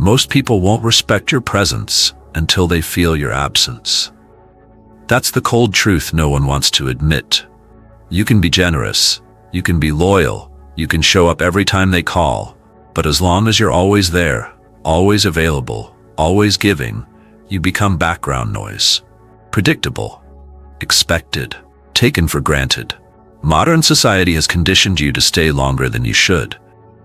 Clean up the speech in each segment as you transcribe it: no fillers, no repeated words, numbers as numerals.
Most people won't respect your presence until they feel your absence. That's the cold truth no one wants to admit. You can be generous, you can be loyal, you can show up every time they call, but as long as you're always there, always available, always giving, you become background noise. Predictable, expected, taken for granted. Modern society has conditioned you to stay longer than you should,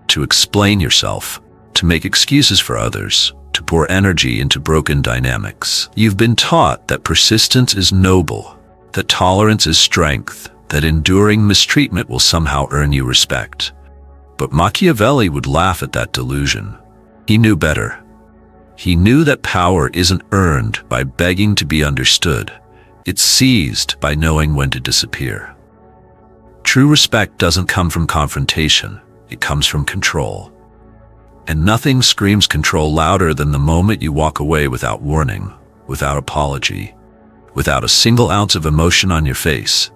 to explain yourself, to make excuses for others, to pour energy into broken dynamics. You've been taught that persistence is noble, that tolerance is strength, that enduring mistreatment will somehow earn you respect. But Machiavelli would laugh at that delusion. He knew better. He knew that power isn't earned by begging to be understood. It's seized by knowing when to disappear. True respect doesn't come from confrontation. It comes from control. And nothing screams control louder than the moment you walk away without warning, without apology, without a single ounce of emotion on your face.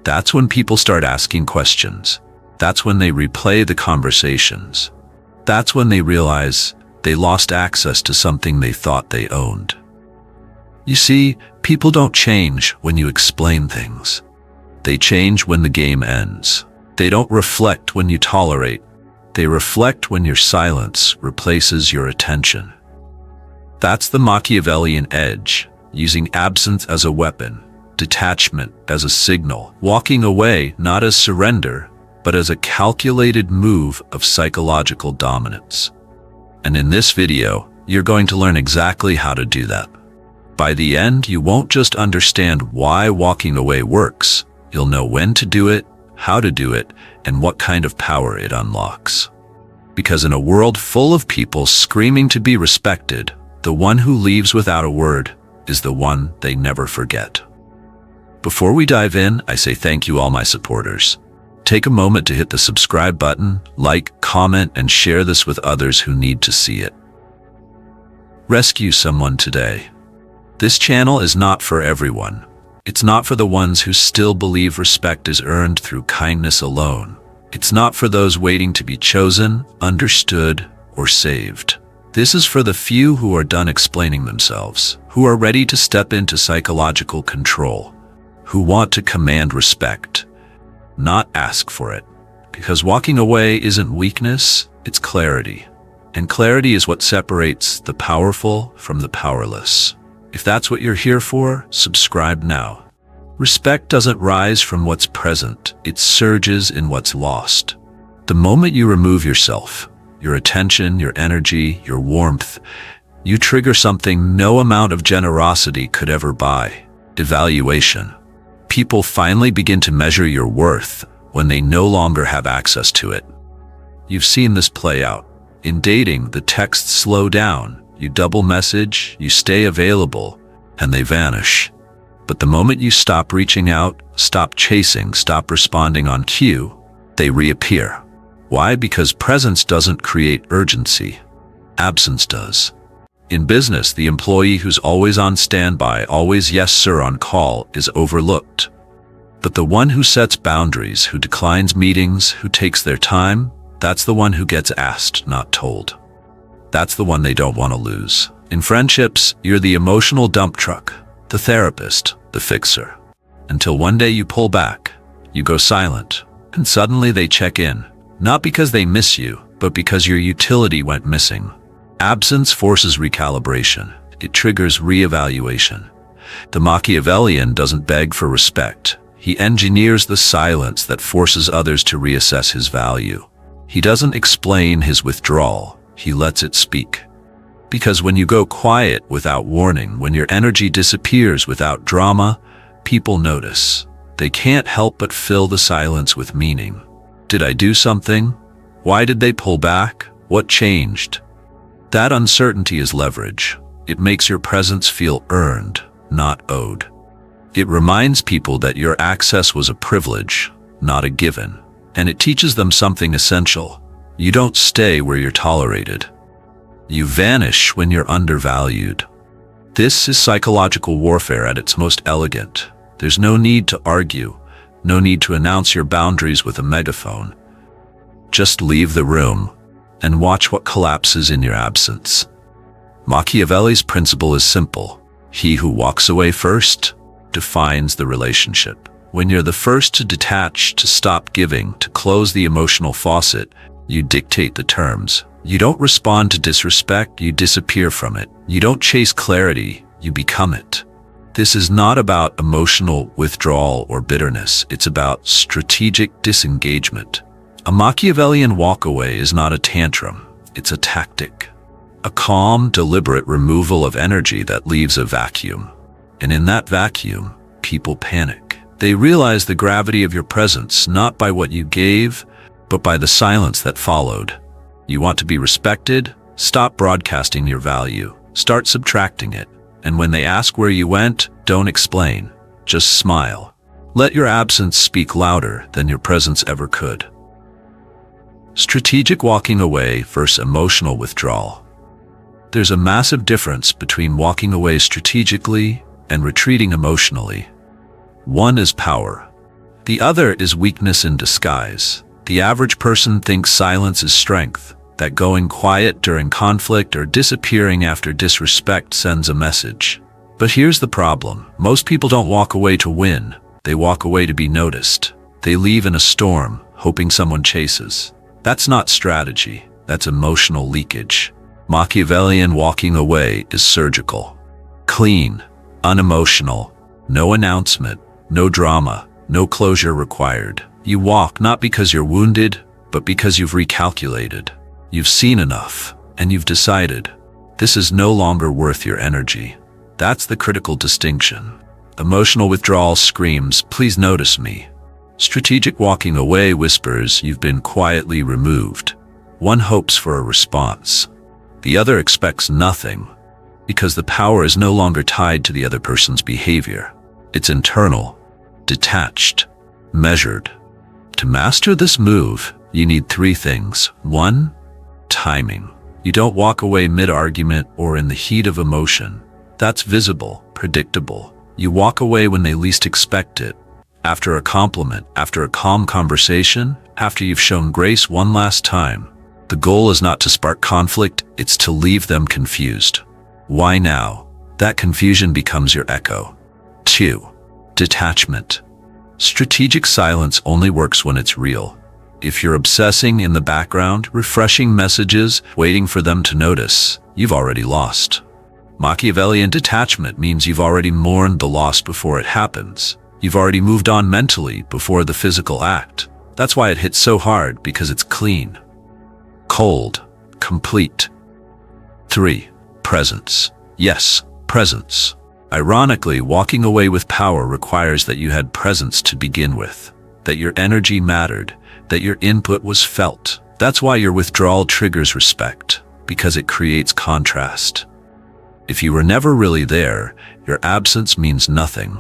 That's when people start asking questions. That's when they replay the conversations. That's when they realize they lost access to something they thought they owned. You see, people don't change when you explain things. They change when the game ends. They don't reflect when you tolerate. They reflect when your silence replaces your attention. That's the Machiavellian edge, using absence as a weapon, detachment as a signal, walking away not as surrender, but as a calculated move of psychological dominance. And in this video, you're going to learn exactly how to do that. By the end, you won't just understand why walking away works, you'll know when to do it, how to do it, and what kind of power it unlocks. Because in a world full of people screaming to be respected, the one who leaves without a word is the one they never forget. Before we dive in, I say thank you all my supporters. Take a moment to hit the subscribe button, like, comment, and share this with others who need to see it. Rescue someone today. This channel is not for everyone. It's not for the ones who still believe respect is earned through kindness alone. It's not for those waiting to be chosen, understood, or saved. This is for the few who are done explaining themselves, who are ready to step into psychological control, who want to command respect, not ask for it. Because walking away isn't weakness, it's clarity. And clarity is what separates the powerful from the powerless. If that's what you're here for, subscribe now. Respect doesn't rise from what's present, it surges in what's lost. The moment you remove yourself, your attention, your energy, your warmth, you trigger something no amount of generosity could ever buy: evaluation. People finally begin to measure your worth when they no longer have access to it. You've seen this play out. In dating, the texts slow down. You double message, you stay available, and they vanish. But the moment you stop reaching out, stop chasing, stop responding on cue, they reappear. Why? Because presence doesn't create urgency. Absence does. In business, the employee who's always on standby, always yes sir on call, is overlooked. But the one who sets boundaries, who declines meetings, who takes their time, that's the one who gets asked, not told. That's the one they don't want to lose. In friendships, you're the emotional dump truck, the therapist, the fixer. Until one day you pull back, you go silent, and suddenly they check in, not because they miss you, but because your utility went missing. Absence forces recalibration. It triggers reevaluation. The Machiavellian doesn't beg for respect. He engineers the silence that forces others to reassess his value. He doesn't explain his withdrawal. He lets it speak. Because when you go quiet without warning, when your energy disappears without drama, people notice. They can't help but fill the silence with meaning. Did I do something? Why did they pull back? What changed? That uncertainty is leverage. It makes your presence feel earned, not owed. It reminds people that your access was a privilege, not a given. And it teaches them something essential. You don't stay where you're tolerated. You vanish when you're undervalued. This is psychological warfare at its most elegant. There's no need to argue, no need to announce your boundaries with a megaphone. Just leave the room and watch what collapses in your absence. Machiavelli's principle is simple. He who walks away first defines the relationship. When you're the first to detach, to stop giving, to close the emotional faucet, you dictate the terms. You don't respond to disrespect, you disappear from it. You don't chase clarity, you become it. This is not about emotional withdrawal or bitterness. It's about strategic disengagement. A Machiavellian walkaway is not a tantrum. It's a tactic. A calm, deliberate removal of energy that leaves a vacuum. And in that vacuum, people panic. They realize the gravity of your presence, not by what you gave, but by the silence that followed. You want to be respected? Stop broadcasting your value. Start subtracting it. And when they ask where you went, don't explain. Just smile. Let your absence speak louder than your presence ever could. Strategic walking away versus emotional withdrawal. There's a massive difference between walking away strategically and retreating emotionally. One is power. The other is weakness in disguise. The average person thinks silence is strength, that going quiet during conflict or disappearing after disrespect sends a message. But here's the problem. Most people don't walk away to win. They walk away to be noticed. They leave in a storm, hoping someone chases. That's not strategy. That's emotional leakage. Machiavellian walking away is surgical. Clean, unemotional, no announcement, no drama, no closure required. You walk not because you're wounded, but because you've recalculated. You've seen enough, and you've decided, this is no longer worth your energy. That's the critical distinction. Emotional withdrawal screams, please notice me. Strategic walking away whispers, you've been quietly removed. One hopes for a response. The other expects nothing, because the power is no longer tied to the other person's behavior. It's internal, detached, measured. To master this move, you need three things. One, timing. You don't walk away mid-argument or in the heat of emotion. That's visible, predictable. You walk away when they least expect it. After a compliment, after a calm conversation, after you've shown grace one last time. The goal is not to spark conflict, it's to leave them confused. Why now? That confusion becomes your echo. 2. Detachment. Strategic silence only works when it's real. If you're obsessing in the background, refreshing messages, waiting for them to notice, you've already lost. Machiavellian detachment means you've already mourned the loss before it happens. You've already moved on mentally before the physical act. That's why it hits so hard, because it's clean. Cold, complete. 3. Presence. Yes, presence. Ironically, walking away with power requires that you had presence to begin with, that your energy mattered, that your input was felt. That's why your withdrawal triggers respect, because it creates contrast. If you were never really there, your absence means nothing.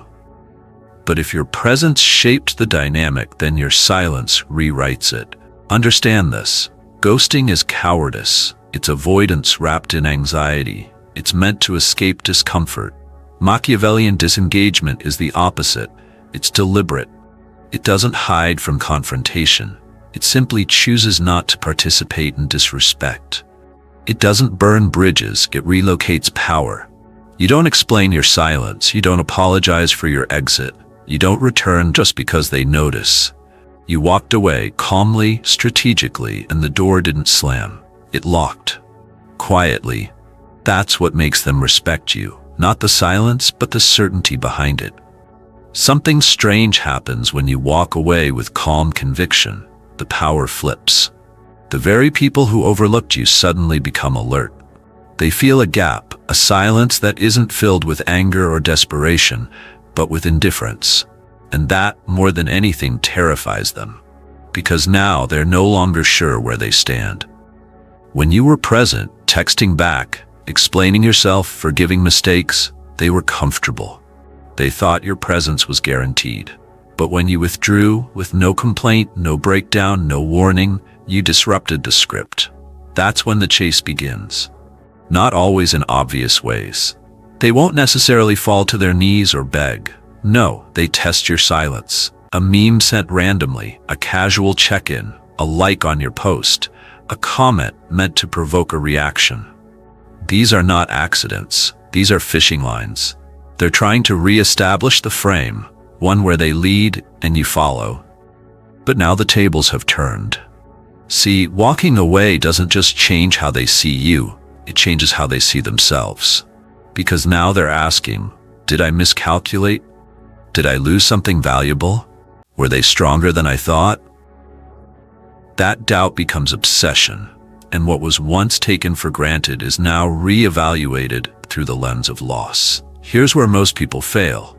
But if your presence shaped the dynamic, then your silence rewrites it. Understand this. Ghosting is cowardice. It's avoidance wrapped in anxiety. It's meant to escape discomfort. Machiavellian disengagement is the opposite. It's deliberate. It doesn't hide from confrontation. It simply chooses not to participate in disrespect. It doesn't burn bridges, it relocates power. You don't explain your silence, you don't apologize for your exit, you don't return just because they notice. You walked away calmly, strategically, and the door didn't slam. It locked. Quietly. That's what makes them respect you. Not the silence, but the certainty behind it. Something strange happens when you walk away with calm conviction. The power flips. The very people who overlooked you suddenly become alert. They feel a gap, a silence that isn't filled with anger or desperation, but with indifference. And that, more than anything, terrifies them. Because now they're no longer sure where they stand. When you were present, texting back, explaining yourself, forgiving mistakes, they were comfortable. They thought your presence was guaranteed. But when you withdrew, with no complaint, no breakdown, no warning, you disrupted the script. That's when the chase begins. Not always in obvious ways. They won't necessarily fall to their knees or beg. No, they test your silence. A meme sent randomly, a casual check-in, a like on your post, a comment meant to provoke a reaction. These are not accidents. These are fishing lines. They're trying to re-establish the frame, one where they lead and you follow. But now the tables have turned. See, walking away doesn't just change how they see you, it changes how they see themselves. Because now they're asking, did I miscalculate? Did I lose something valuable? Were they stronger than I thought? That doubt becomes obsession, and what was once taken for granted is now re-evaluated through the lens of loss. Here's where most people fail.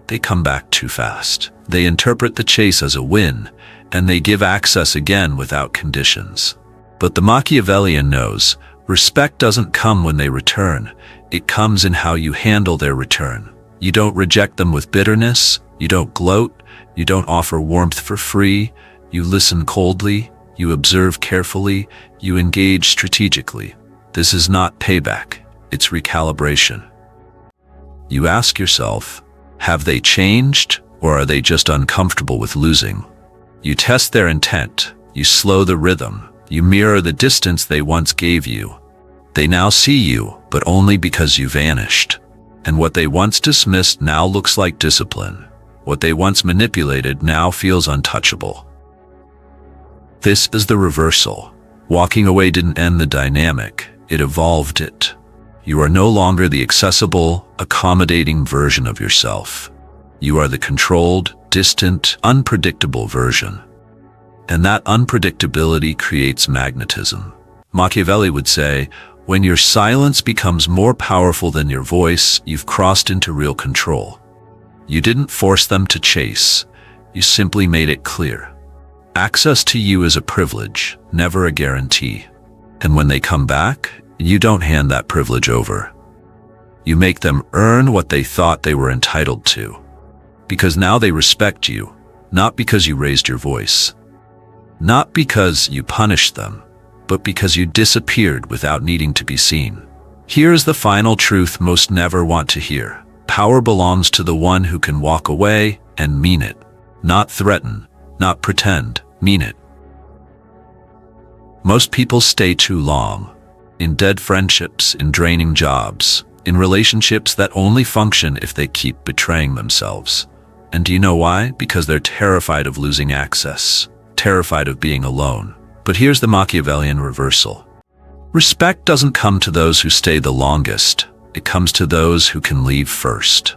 They come back too fast. They interpret the chase as a win, and they give access again without conditions. But the Machiavellian knows, respect doesn't come when they return. It comes in how you handle their return. You don't reject them with bitterness. You don't gloat. You don't offer warmth for free. You listen coldly. You observe carefully. You engage strategically. This is not payback. It's recalibration. You ask yourself, have they changed, or are they just uncomfortable with losing? You test their intent. You slow the rhythm. You mirror the distance they once gave you. They now see you, but only because you vanished. And what they once dismissed now looks like discipline. What they once manipulated now feels untouchable. This is the reversal. Walking away didn't end the dynamic, it evolved it. You are no longer the accessible, accommodating version of yourself. You are the controlled, distant, unpredictable version. And that unpredictability creates magnetism. Machiavelli would say, when your silence becomes more powerful than your voice, you've crossed into real control. You didn't force them to chase. You simply made it clear. Access to you is a privilege, never a guarantee. And when they come back, you don't hand that privilege over. You make them earn what they thought they were entitled to. Because now they respect you, not because you raised your voice. Not because you punished them, but because you disappeared without needing to be seen. Here's the final truth most never want to hear. Power belongs to the one who can walk away and mean it. Not threaten, not pretend, mean it. Most people stay too long. In dead friendships, in draining jobs, in relationships that only function if they keep betraying themselves. And do you know why? Because they're terrified of losing access, terrified of being alone. But here's the Machiavellian reversal. Respect doesn't come to those who stay the longest. It comes to those who can leave first.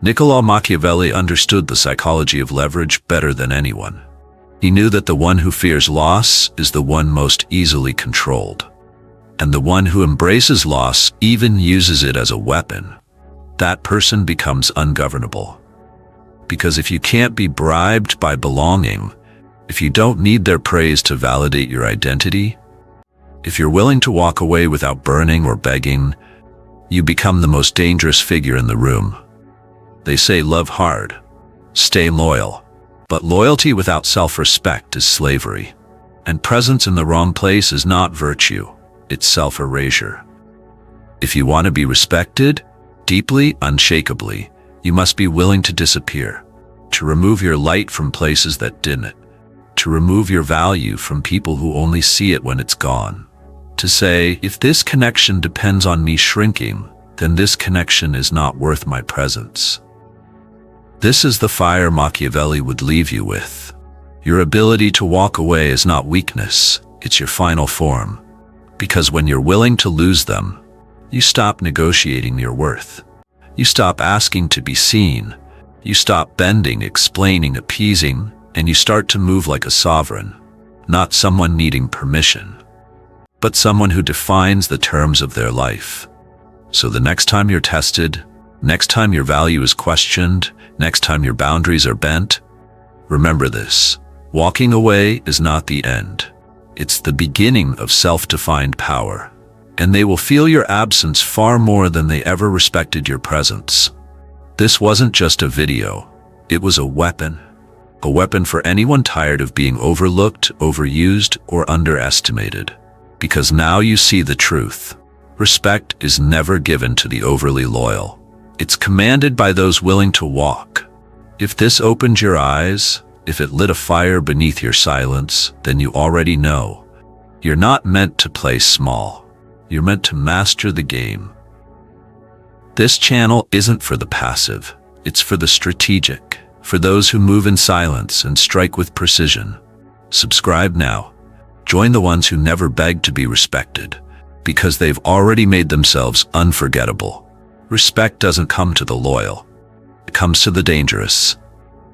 Niccolò Machiavelli understood the psychology of leverage better than anyone. He knew that the one who fears loss is the one most easily controlled. And the one who embraces loss even uses it as a weapon. That person becomes ungovernable. Because if you can't be bribed by belonging, if you don't need their praise to validate your identity, if you're willing to walk away without burning or begging, you become the most dangerous figure in the room. They say love hard, stay loyal, but loyalty without self-respect is slavery. And presence in the wrong place is not virtue, it's self-erasure. If you want to be respected, deeply, unshakably, you must be willing to disappear, to remove your light from places that dim it, to remove your value from people who only see it when it's gone. To say, if this connection depends on me shrinking, then this connection is not worth my presence. This is the fire Machiavelli would leave you with. Your ability to walk away is not weakness, it's your final form. Because when you're willing to lose them, you stop negotiating your worth. You stop asking to be seen. You stop bending, explaining, appeasing, and you start to move like a sovereign, not someone needing permission, but someone who defines the terms of their life. So the next time you're tested, next time your value is questioned, next time your boundaries are bent, remember this: walking away is not the end. It's the beginning of self-defined power. And they will feel your absence far more than they ever respected your presence. This wasn't just a video. It was a weapon. A weapon for anyone tired of being overlooked, overused, or underestimated. Because now you see the truth. Respect is never given to the overly loyal. It's commanded by those willing to walk. If this opened your eyes, if it lit a fire beneath your silence, then you already know. You're not meant to play small. You're meant to master the game. This channel isn't for the passive. It's for the strategic, for those who move in silence and strike with precision. Subscribe now. Join the ones who never beg to be respected, because they've already made themselves unforgettable. Respect doesn't come to the loyal. It comes to the dangerous.